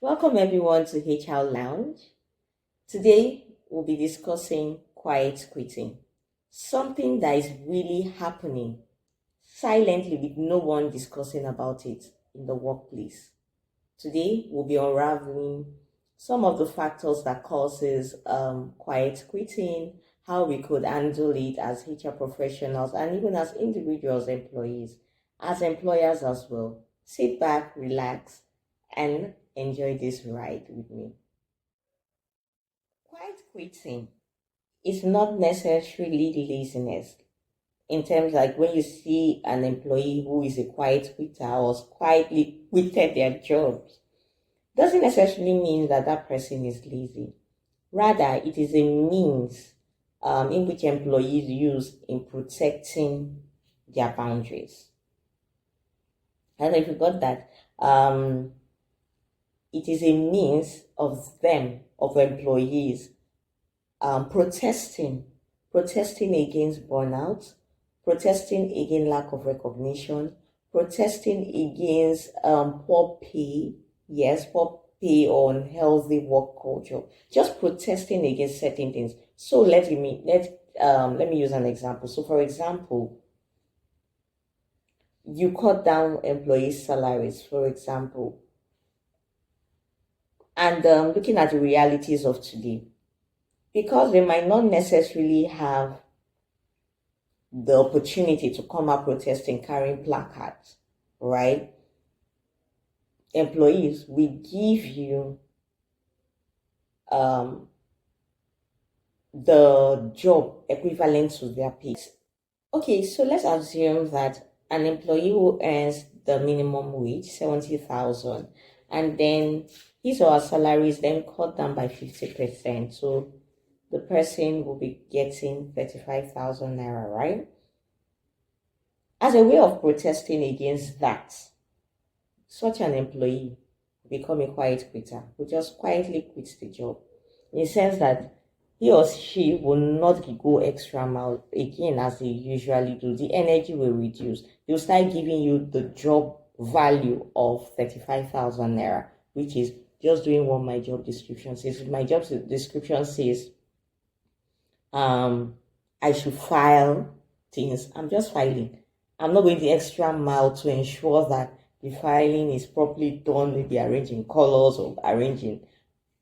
Welcome everyone to HR Lounge. Today we'll be discussing quiet quitting, something that is really happening silently with no one discussing about it in the workplace. Today we'll be unraveling some of the factors that causes quiet quitting, how we could handle it as HR professionals and even as individuals employees, as employers as well. Sit back, relax, and enjoy this ride with me. Quiet quitting is not necessarily laziness in terms like when you see an employee who is a quiet quitter or quietly quitted their jobs, doesn't necessarily mean that that person is lazy. Rather, it is a means in which employees use in protecting their boundaries. I don't know if you got that. It is a means of them, of employees, protesting against burnout, protesting against lack of recognition, protesting against poor pay, yes, poor pay or unhealthy work culture, just protesting against certain things. So let me use an example. So for example, you cut down employees' salaries, for example, and looking at the realities of today, because they might not necessarily have the opportunity to come out protesting carrying placards, right? Employees, we give you um, the job equivalent to their pay. Okay, so let's assume that an employee who earns the minimum wage, 70,000, and then his or her salary is then cut down by 50%. So the person will be getting 35,000 naira, right? As a way of protesting against that, such an employee will become a quiet quitter, will just quietly quit the job in the sense that he or she will not go extra mile again as they usually do. The energy will reduce. They'll start giving you the job value of 35,000 naira, which is just doing what my job description says. If my job description says I should file things, I'm just filing. I'm not going the extra mile to ensure that the filing is properly done, maybe arranging colors or arranging.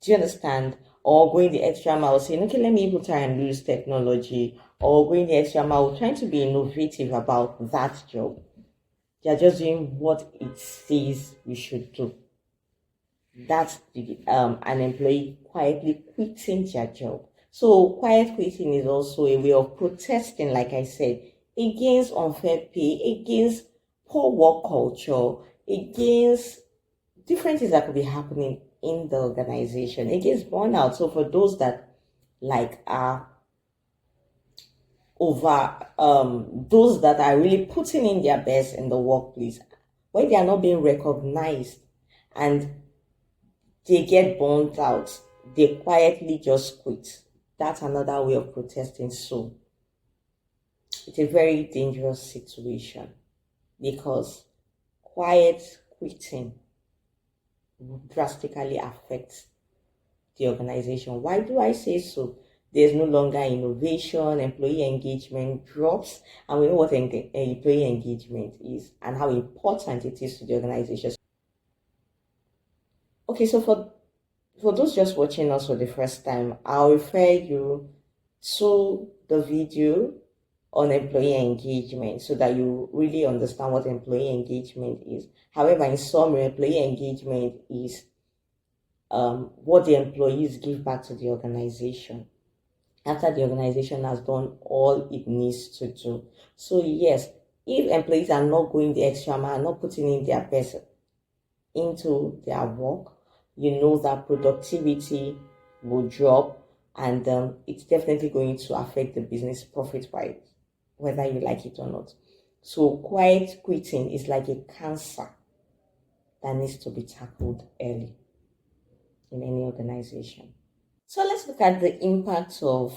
Do you understand? Or going the extra mile, saying, okay, let me even try and use technology, or going the extra mile, trying to be innovative about that job. They're just doing what it says we should do. That's an employee quietly quitting their job. So quiet quitting is also a way of protesting, like I said, against unfair pay, against poor work culture, against different things that could be happening in the organization, against burnout. So for those that like are over those that are really putting in their best in the workplace, when they are not being recognized and they get burnt out, they quietly just quit. That's another way of protesting. So it's a very dangerous situation because quiet quitting drastically affects the organization. Why do I say so? There's no longer innovation, employee engagement drops, and we know what employee engagement is and how important it is to the organization. Okay, so for those just watching us for the first time, I'll refer you to the video on employee engagement so that you really understand what employee engagement is. However, in summary, employee engagement is what the employees give back to the organization after the organization has done all it needs to do. So yes, if employees are not going the extra mile, not putting in their best into their work, you know that productivity will drop, and it's definitely going to affect the business profit wise, whether you like it or not. So quiet quitting is like a cancer that needs to be tackled early in any organization. So let's look at the impact of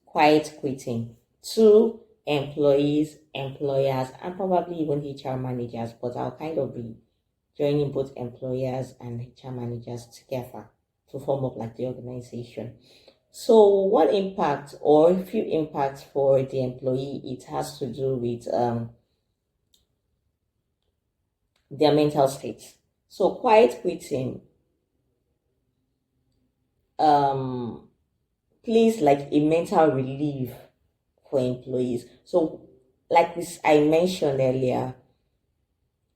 quiet quitting to employees, employers, and probably even HR managers, but I'll kind of be joining both employers and HR managers together to form up like the organization. So one impact or a few impacts for the employee, it has to do with their mental state. So quiet quitting plays like a mental relief for employees. So like this I mentioned earlier,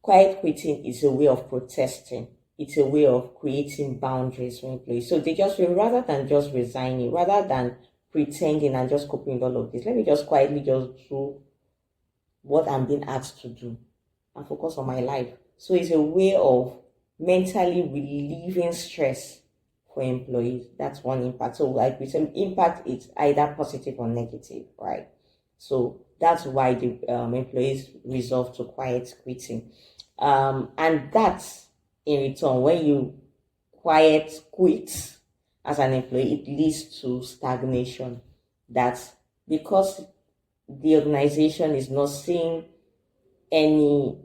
quiet quitting is a way of protesting. It's a way of creating boundaries for employees. So they just feel rather than just resigning, rather than pretending and just coping with all of this, let me just quietly just do what I'm being asked to do and focus on my life. So it's a way of mentally relieving stress for employees. That's one impact. So like we said, impact is either positive or negative, right? So that's why the employees resolve to quiet quitting. And that's in return, when you quiet quit as an employee, it leads to stagnation. That's because the organization is not seeing any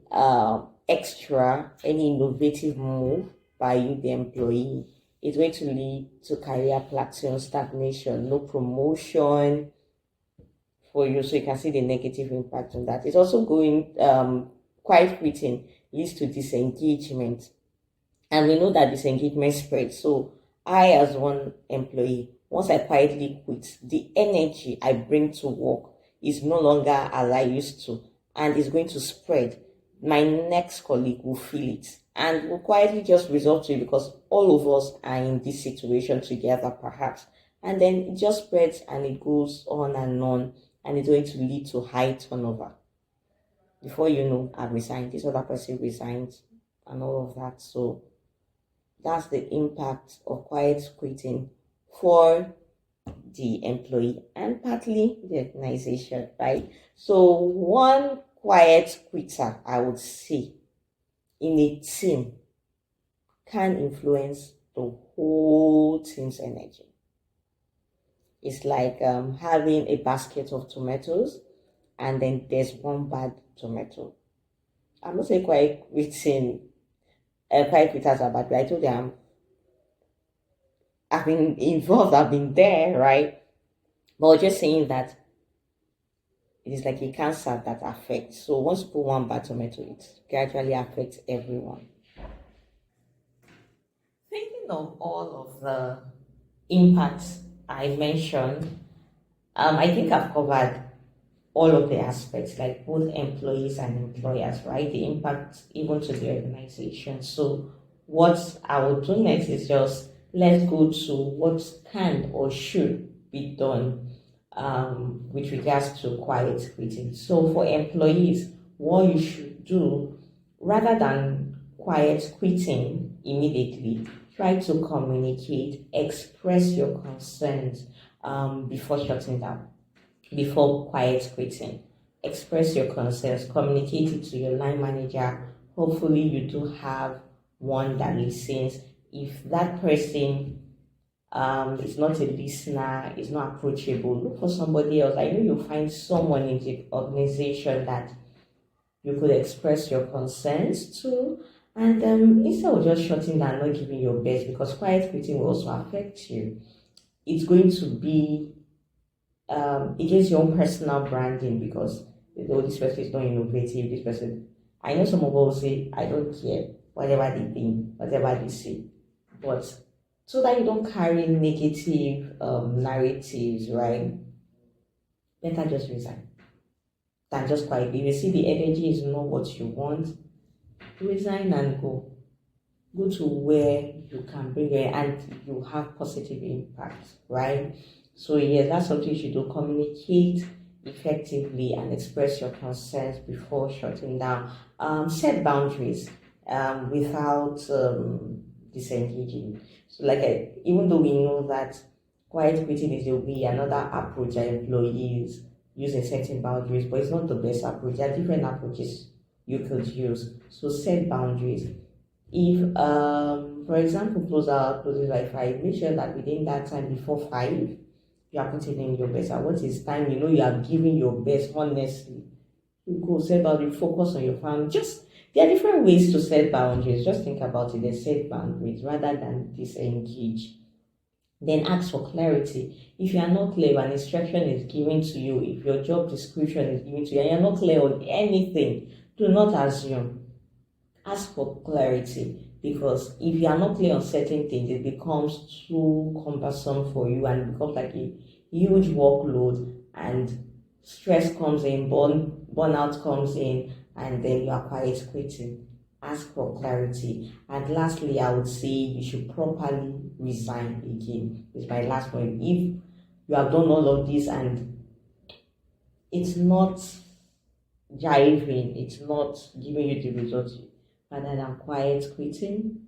any innovative move by you, the employee. It's going to lead to career plateau, stagnation, no promotion for you. So you can see the negative impact on that. It's also going quiet quitting leads to disengagement, and we know that disengagement spreads. So I, as one employee, once I quietly quit, the energy I bring to work is no longer as I used to, and it's going to spread. My next colleague will feel it and will quietly just resolve to it, because all of us are in this situation together, perhaps. And then it just spreads and it goes on, and it's going to lead to high turnover. Before you know, I've resigned, this other person resigned, and all of that. So that's the impact of quiet quitting for the employee and partly the organization, right? So one quiet quitter, I would say, in a team can influence the whole team's energy. It's like having a basket of tomatoes and then there's one bad tomato. I'm not saying quiet quitting, quiet quitters are bad, but I told them I've been involved, I've been there, right? But just saying that it is like a cancer that affects. So once you put one bad tomato, it gradually affects everyone. Thinking of all of the impacts I mentioned, I think I've covered all of the aspects, like both employees and employers, right? The impact even to the organization. So what I will do next is just let's go to what can or should be done with regards to quiet quitting. So for employees, what you should do rather than quiet quitting immediately, try to communicate, express your concerns before shutting down, before quiet quitting. Express your concerns, communicate it to your line manager. Hopefully, you do have one that listens. If that person is not a listener, is not approachable, look for somebody else. I know you'll find someone in the organization that you could express your concerns to. And instead of just shutting down, not giving your best, because quiet quitting will also affect you. It's going to be against your own personal branding, because this person is not innovative, this person. I know some of us will say, I don't care, whatever they think, whatever they say. But so that you don't carry negative narratives, right? Better just resign than just quietly. If you see the energy is not what you want, resign and go. Go to where you can bring it and you have positive impact, right? So yeah, that's something you should do. Communicate effectively and express your concerns before shutting down. Set boundaries without disengaging. So even though we know that quiet quitting is a way, another approach that employees use in setting boundaries, but it's not the best approach. There are different approaches you could use. So set boundaries. If for example closes by 5, make sure that within that time before 5 you are putting in your best. And what is time, you are giving your best honestly. You go set boundary, focus on your family. Just There are different ways to set boundaries. Just think about it. They set boundaries rather than disengage. Then ask for clarity. If you are not clear, an instruction is given to you, if your job description is given to you, and you're not clear on anything, do not assume. Ask for clarity, because if you are not clear on certain things, it becomes too cumbersome for you and it becomes like a huge workload, and stress comes in, burnout comes in, and then you are quiet quitting. Ask for clarity. And lastly, I would say you should properly resign again. It's my last point. If you have done all of this and it's not jiving, it's not giving you the results, rather than quiet quitting,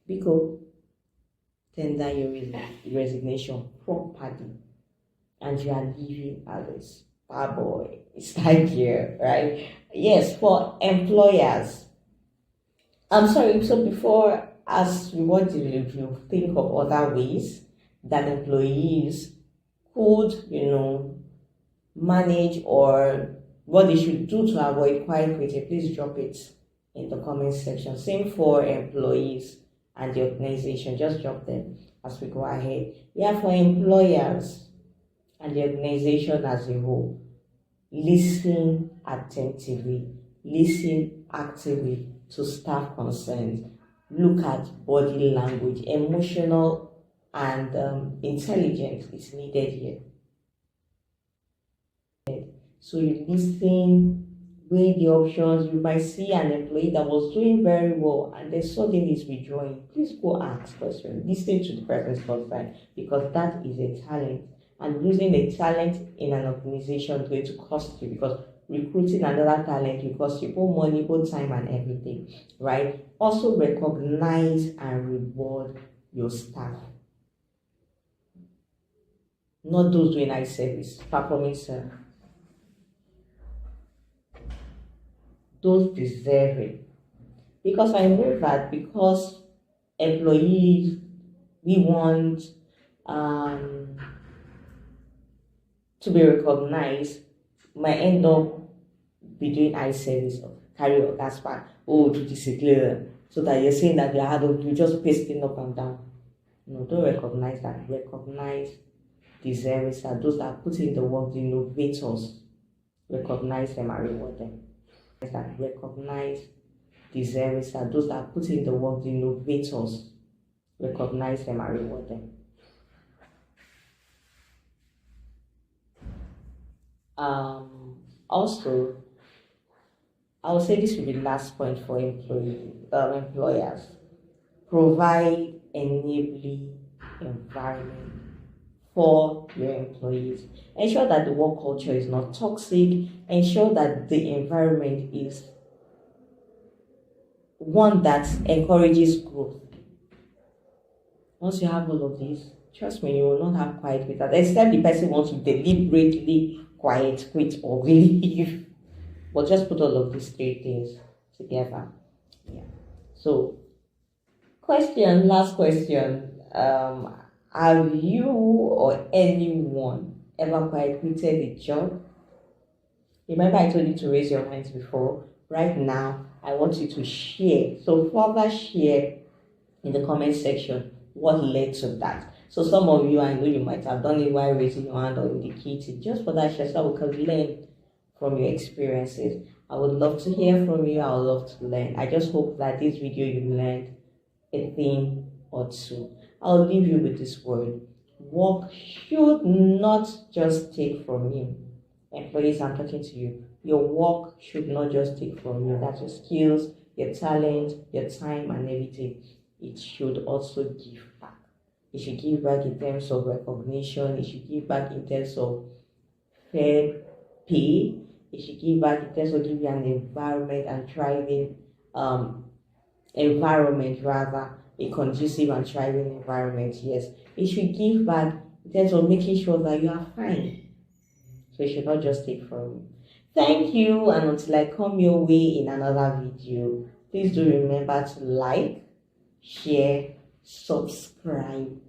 because tender your resignation properly, and you are leaving others. Ah boy, it's like here, right? Yes, for employers. I'm sorry, so before, as we want to review, think of other ways that employees could, manage, or what they should do to avoid quiet quitting. Please drop it in the comment section. Same for employees and the organization. Just drop them as we go ahead. Yeah, for employers and the organization as a whole, listen attentively, listen actively to staff concerns. Look at body language. Emotional and intelligence is needed here. So you listen, weigh the options. You might see an employee that was doing very well and then suddenly is withdrawing. Please go ask questions. Listen to the person's concern, because that is a talent. And losing a talent in an organization is going to cost you, because recruiting another talent will cost you both money, both time, and everything, right? Also recognize and reward your staff. Not those doing eye service, performing service. Those deserve it. Because I know that because employees, we want to be recognized, might end up be doing eye service or carry your gas back, do this clear, so that you're saying that you're just pasting up and down. No, don't recognize that. Recognize the service, that those that put in the work, the innovators, recognize them and reward them. That recognize the service, that those that put in the work, the innovators, recognize them and reward them. Also, I would say this will be the last point for employers. Provide enabling environment for your employees. Ensure that the work culture is not toxic. Ensure that the environment is one that encourages growth. Once you have all of this, trust me, you will not have quiet quit. Except the person wants to deliberately quiet quit or leave. But just put all of these three things together. Yeah. So, last question. Have you or anyone ever quiet quitted a job? Remember I told you to raise your hands before. Right now, I want you to share. So further share in the comment section what led to that. So some of you, I know you might have done it while raising your hand or indicating. Just for that share, so we can learn from your experiences. I would love to hear from you. I would love to learn. I just hope that this video you learned a thing or two. I'll leave you with this word. Work should not just take from you. Employees, I'm talking to you. Your work should not just take from you. That's your skills, your talent, your time, and everything. It should also give back. It should give back in terms of recognition. It should give back in terms of fair pay. It should give back in terms of giving you an environment and thriving environment, rather a conducive and thriving environment. Yes, it should give back in terms of making sure that you are fine. So it should not just take from you. Thank you, and until I come your way in another video, please do remember to like, share, subscribe,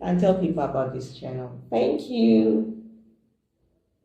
and tell people about this channel. Thank you.